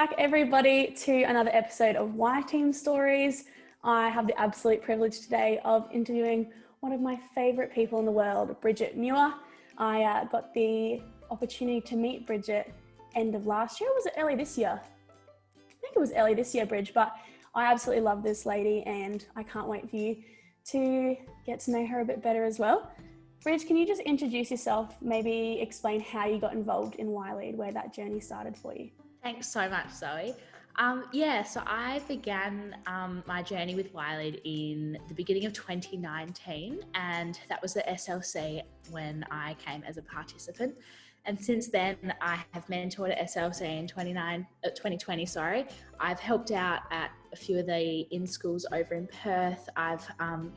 back, everybody, to another episode of yTeam Stories. I have the absolute privilege today of interviewing one of my favourite people in the world, Bridget Muir. I got the opportunity to meet Bridget end of last year. Or was it early this year? I think it was early this year, Bridge, but I absolutely love this lady and I can't wait for you to get to know her a bit better as well. Bridge, can you just introduce yourself, maybe explain how you got involved in yLead, where that journey started for you? Thanks so much, Zoe. So I began my journey with yLead in the beginning of 2019, and that was the SLC when I came as a participant. And since then, I have mentored at SLC in 2020. I've helped out at a few of the in-schools over in Perth. I've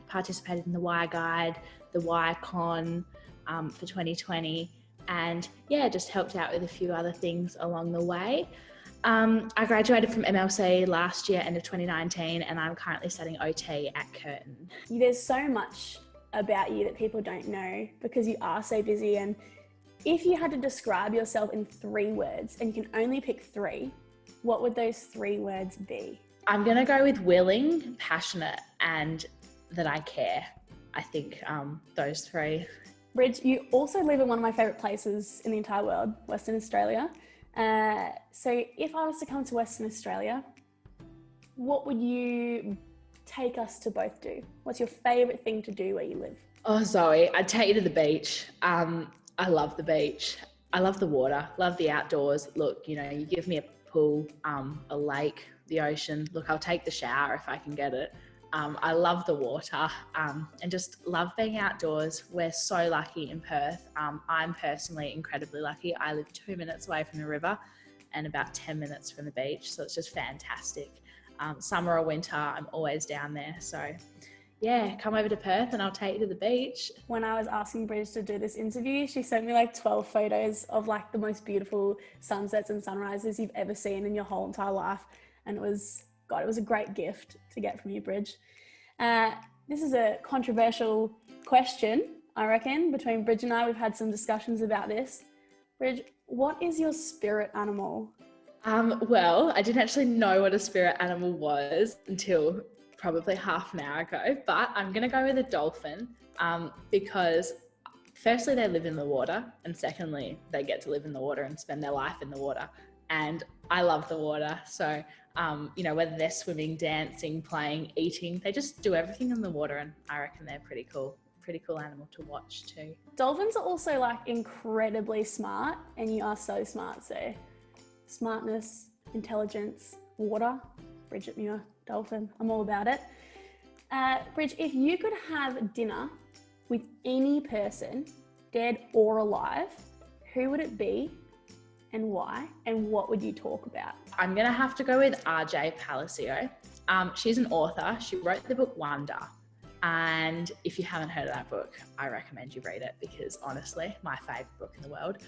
participated in the Y Guide, the Y Con for 2020. And just helped out with a few other things along the way. I graduated from MLC last year, end of 2019, and I'm currently studying OT at Curtin. There's so much about you that people don't know because you are so busy. And if you had to describe yourself in 3 words and you can only pick 3, what would those 3 words be? I'm going to go with willing, passionate, and that I care. I think those 3. Bridge, you also live in one of my favourite places in the entire world, Western Australia. So if I was to come to Western Australia, what would you take us to both do? What's your favourite thing to do where you live? Oh, Zoe, I'd take you to the beach. I love the beach. I love the water, love the outdoors. Look, you give me a pool, a lake, the ocean. Look, I'll take the shower if I can get it. I love the water and just love being outdoors. We're so lucky in Perth. I'm personally incredibly lucky. I live 2 minutes away from the river and about 10 minutes from the beach. So it's just fantastic. Summer or winter, I'm always down there. So come over to Perth and I'll take you to the beach. When I was asking Bridge to do this interview, she sent me like 12 photos of like the most beautiful sunsets and sunrises you've ever seen in your whole entire life. And it was a great gift to get from you, Bridge. This is a controversial question, I reckon, between Bridge and I. We've had some discussions about this. Bridge, what is your spirit animal? Well, I didn't actually know what a spirit animal was until probably half an hour ago, but I'm going to go with a dolphin because firstly, they live in the water, and secondly, they get to live in the water and spend their life in the water. And I love the water. So, whether they're swimming, dancing, playing, eating, they just do everything in the water. And I reckon they're pretty cool animal to watch too. Dolphins are also like incredibly smart, and you are so smart. So smartness, intelligence, water, Bridget Muir, dolphin, I'm all about it. Bridge, if you could have dinner with any person, dead or alive, who would it be? And why? And what would you talk about? I'm going to have to go with RJ Palacio. She's an author. She wrote the book Wonder. And if you haven't heard of that book, I recommend you read it because honestly, my favourite book in the world.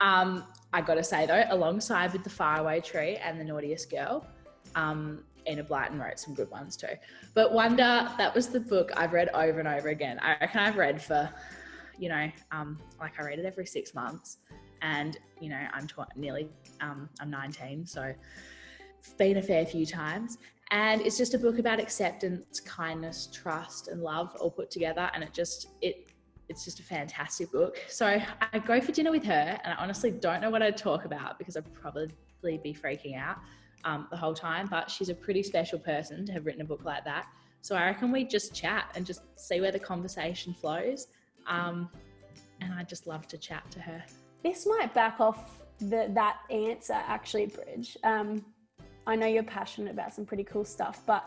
I got to say though, alongside with The Faraway Tree and The Naughtiest Girl, Enid Blyton wrote some good ones too. But Wonder, that was the book I've read over and over again. I reckon I've read for, I read it every 6 months. And I'm 19, so it's been a fair few times. And it's just a book about acceptance, kindness, trust, and love all put together. And it's just a fantastic book. So I go for dinner with her, and I honestly don't know what I'd talk about because I'd probably be freaking out the whole time. But she's a pretty special person to have written a book like that. So I reckon we just chat and just see where the conversation flows. And I just love to chat to her. This might back off that answer, actually, Bridge. I know you're passionate about some pretty cool stuff, but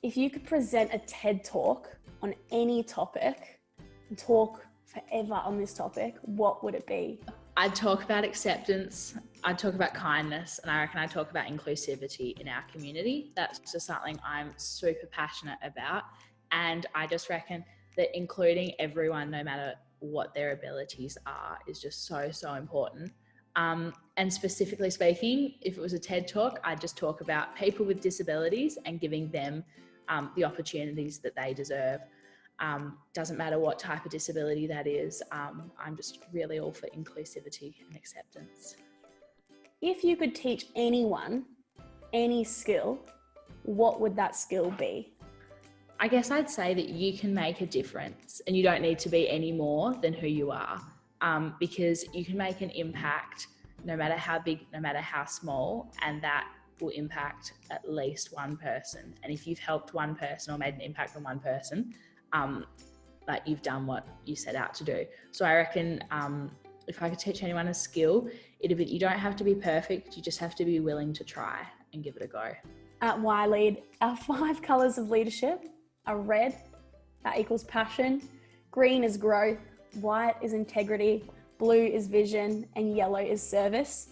if you could present a TED Talk on any topic and talk forever on this topic, what would it be? I'd talk about acceptance, I'd talk about kindness, and I reckon I'd talk about inclusivity in our community. That's just something I'm super passionate about. And I just reckon that including everyone, no matter what their abilities are, is just so important. And specifically speaking, if it was a TED Talk, I'd just talk about people with disabilities and giving them the opportunities that they deserve. Doesn't matter what type of disability that is. I'm just really all for inclusivity and acceptance. If you could teach anyone any skill, what would that skill be? I guess I'd say that you can make a difference and you don't need to be any more than who you are, because you can make an impact no matter how big, no matter how small, and that will impact at least one person. And if you've helped one person or made an impact on one person, like you've done what you set out to do. So I reckon if I could teach anyone a skill, you don't have to be perfect, you just have to be willing to try and give it a go. At yLead, our 5 colours of leadership are red, that equals passion, green is growth, white is integrity, blue is vision, and yellow is service.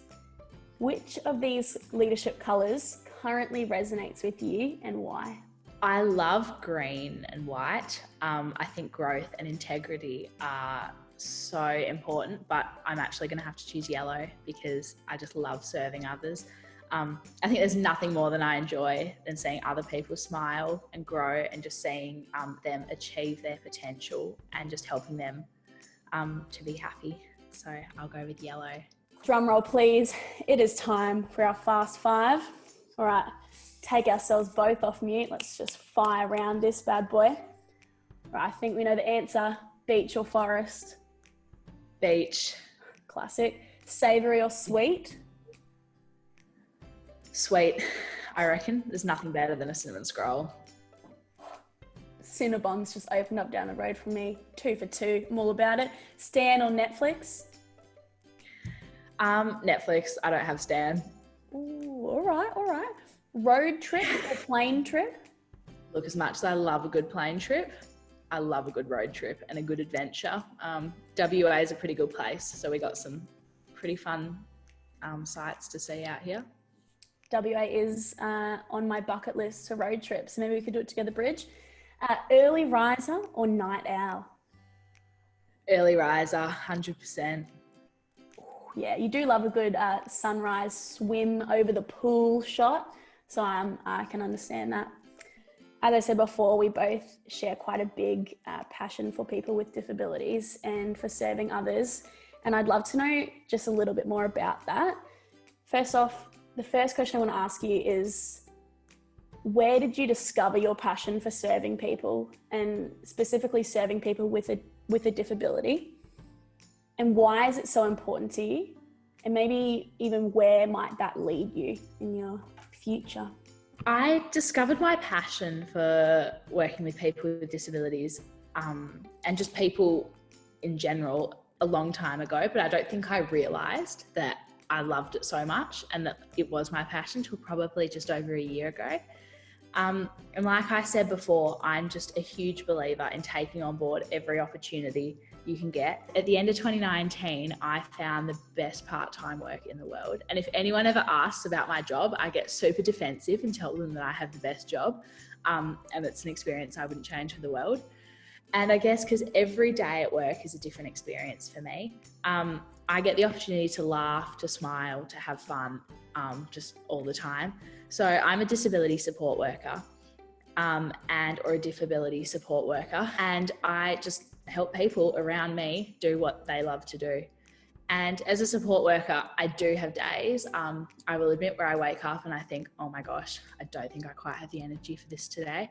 Which of these leadership colours currently resonates with you and why? I love green and white. I think growth and integrity are so important, but I'm actually going to have to choose yellow because I just love serving others. I think there's nothing more than I enjoy than seeing other people smile and grow and just seeing them achieve their potential and just helping them to be happy. So I'll go with yellow. Drum roll, please. It is time for our fast 5. All right, take ourselves both off mute. Let's just fire around this bad boy. All right, I think we know the answer. Beach or forest? Beach. Classic. Savoury or sweet? Sweet, I reckon. There's nothing better than a cinnamon scroll. Cinnabons just opened up down the road from me. 2 for 2. I'm all about it. Stan or Netflix? Netflix. I don't have Stan. Ooh, all right. Road trip or plane trip? Look, as much as I love a good plane trip, I love a good road trip and a good adventure. WA is a pretty good place, so we got some pretty fun sights to see out here. WA is on my bucket list for road trips. Maybe we could do it together, Bridge. Early riser or night owl? Early riser, 100%. Yeah, you do love a good sunrise swim over the pool shot. So I can understand that. As I said before, we both share quite a big passion for people with disabilities and for serving others. And I'd love to know just a little bit more about that. First off, the first question I want to ask you is, where did you discover your passion for serving people, and specifically serving people with a disability? And why is it so important to you? And maybe even where might that lead you in your future? I discovered my passion for working with people with disabilities and just people in general a long time ago, but I don't think I realised that I loved it so much and that it was my passion till probably just over a year ago. And like I said before, I'm just a huge believer in taking on board every opportunity you can get. At the end of 2019, I found the best part-time work in the world. And if anyone ever asks about my job, I get super defensive and tell them that I have the best job. And it's an experience I wouldn't change for the world. And I guess because every day at work is a different experience for me. I get the opportunity to laugh, to smile, to have fun, just all the time. So I'm a disability support worker or a disability support worker. And I just help people around me do what they love to do. And as a support worker, I do have days, I will admit, where I wake up and I think, oh my gosh, I don't think I quite have the energy for this today.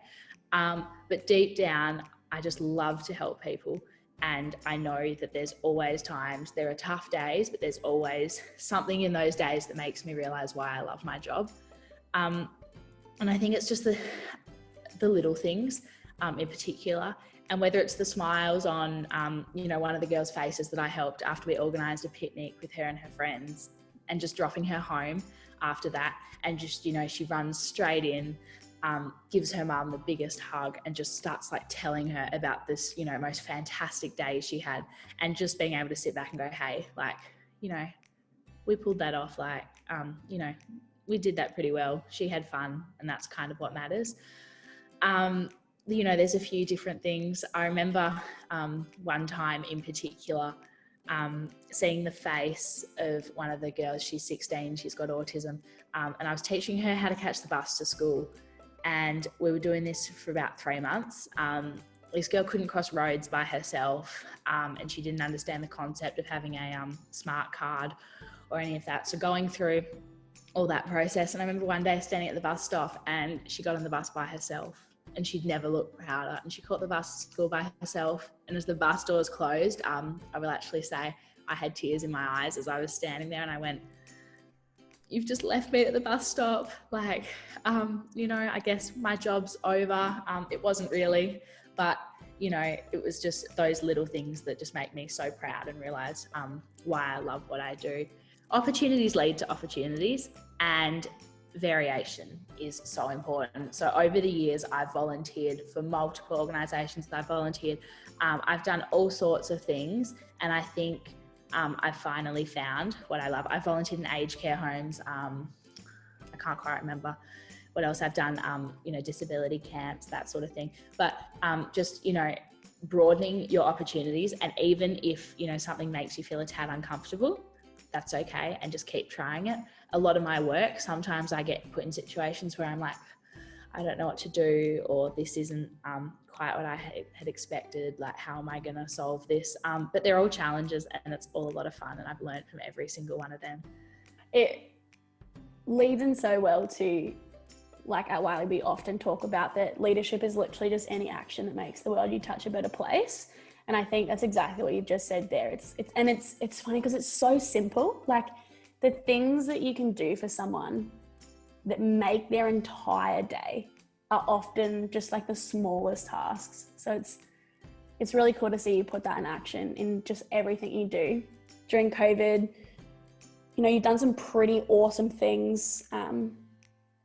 But deep down, I just love to help people. And I know that there's always times, there are tough days, but there's always something in those days that makes me realize why I love my job. And I think it's just the little things in particular. And whether it's the smiles on, one of the girls' faces that I helped after we organised a picnic with her and her friends, and just dropping her home after that, and just, she runs straight in, gives her mum the biggest hug and just starts like telling her about this, most fantastic day she had, and just being able to sit back and go, hey, we pulled that off, we did that pretty well. She had fun, and that's kind of what matters. There's a few different things. I remember one time in particular, seeing the face of one of the girls. She's 16, she's got autism, and I was teaching her how to catch the bus to school. And we were doing this for about 3 months. This girl couldn't cross roads by herself, and she didn't understand the concept of having a smart card or any of that. So going through all that process. And I remember one day standing at the bus stop and she got on the bus by herself and she'd never looked prouder. And she caught the bus to school by herself. And as the bus doors closed, I will actually say I had tears in my eyes as I was standing there, and I went, "You've just left me at the bus stop. Like, I guess my job's over." It wasn't really, but it was just those little things that just make me so proud and realize why I love what I do. Opportunities lead to opportunities, and variation is so important. So over the years, I've volunteered for multiple organisations that I've volunteered. I've done all sorts of things, and I think I've finally found what I love. I've volunteered in aged care homes. I can't quite remember what else I've done, disability camps, that sort of thing. But broadening your opportunities, and even if, something makes you feel a tad uncomfortable, that's okay, and just keep trying it. A lot of my work, sometimes I get put in situations where I'm like, I don't know what to do, or this isn't quite what I had expected. Like, how am I going to solve this? But they're all challenges, and it's all a lot of fun, and I've learned from every single one of them. It leads in so well to, like at yLead, we often talk about that leadership is literally just any action that makes the world you touch a better place. And I think that's exactly what you've just said there. It's funny because it's so simple. Like, the things that you can do for someone that make their entire day are often just like the smallest tasks. So it's really cool to see you put that in action in just everything you do. During COVID, you've done some pretty awesome things, and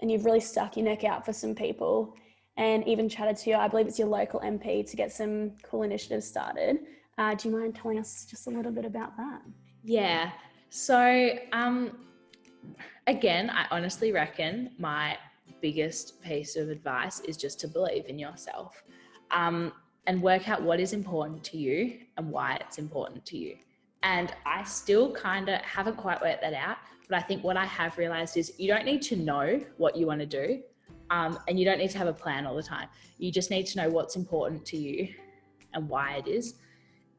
you've really stuck your neck out for some people, and even chatted to I believe it's your local MP, to get some cool initiatives started. Do you mind telling us just a little bit about that? Yeah. So, again, I honestly reckon my biggest piece of advice is just to believe in yourself, and work out what is important to you and why it's important to you. And I still kind of haven't quite worked that out, but I think what I have realized is you don't need to know what you want to do, and you don't need to have a plan all the time. You just need to know what's important to you and why it is.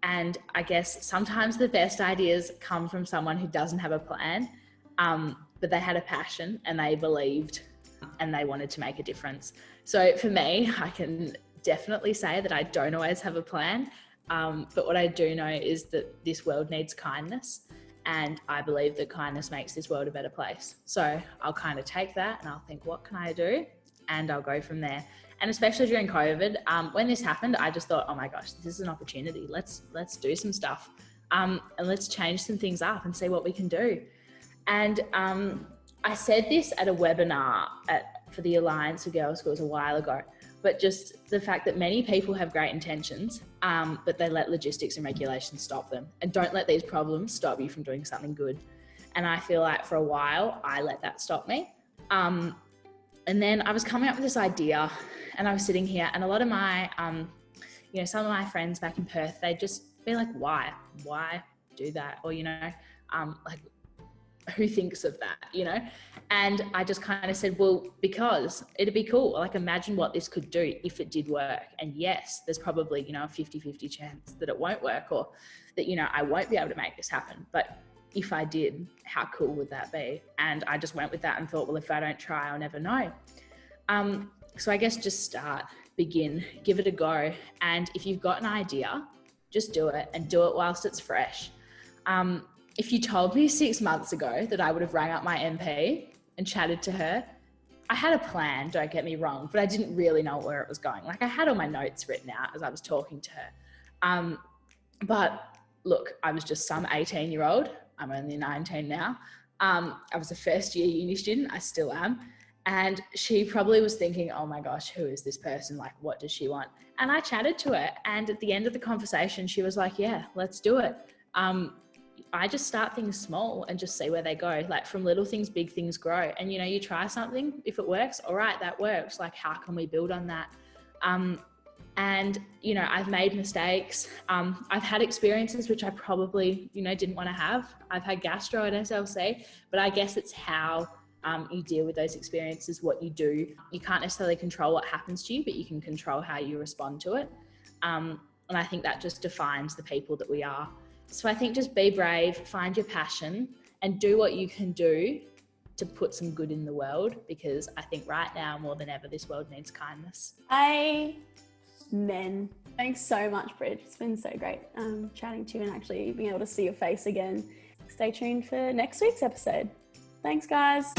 And I guess sometimes the best ideas come from someone who doesn't have a plan, but they had a passion and they believed and they wanted to make a difference. So for me, I can definitely say that I don't always have a plan, but what I do know is that this world needs kindness, and I believe that kindness makes this world a better place. So I'll kind of take that and I'll think, what can I do? And I'll go from there. And especially during COVID, when this happened, I just thought, oh my gosh, this is an opportunity. Let's do some stuff, and let's change some things up and see what we can do. And I said this at a webinar for the Alliance for Girls' Schools a while ago, but just the fact that many people have great intentions, but they let logistics and regulations stop them. And don't let these problems stop you from doing something good. And I feel like for a while, I let that stop me. And then I was coming up with this idea, and I was sitting here, and a lot of my, some of my friends back in Perth, they'd just be like, why do that? Or, like, who thinks of that, And I just kind of said, well, because it'd be cool. Like, imagine what this could do if it did work. And yes, there's probably, a 50-50 chance that it won't work, or that, I won't be able to make this happen. But if I did, how cool would that be? And I just went with that and thought, well, if I don't try, I'll never know. So I guess just start, begin, give it a go. And if you've got an idea, just do it, and do it whilst it's fresh. If you told me 6 months ago that I would have rang up my MP and chatted to her, I had a plan, don't get me wrong, but I didn't really know where it was going. Like, I had all my notes written out as I was talking to her. But look, I was just some 18-year-old. I'm only 19 now. I was a first year uni student. I still am. And she probably was thinking, oh my gosh, who is this person? Like, what does she want? And I chatted to her. And at the end of the conversation, she was like, yeah, let's do it. I just start things small and just see where they go. Like, from little things, big things grow. And, you try something, if it works, all right, that works. Like, how can we build on that? And, I've made mistakes. I've had experiences which I probably, didn't want to have. I've had gastro at SLC, but I guess it's how you deal with those experiences, what you do. You can't necessarily control what happens to you, but you can control how you respond to it. And I think that just defines the people that we are. So I think just be brave, find your passion, and do what you can do to put some good in the world, because I think right now more than ever this world needs kindness. Amen. Thanks so much, Bridge. It's been so great chatting to you and actually being able to see your face again. Stay tuned for next week's episode. Thanks, guys.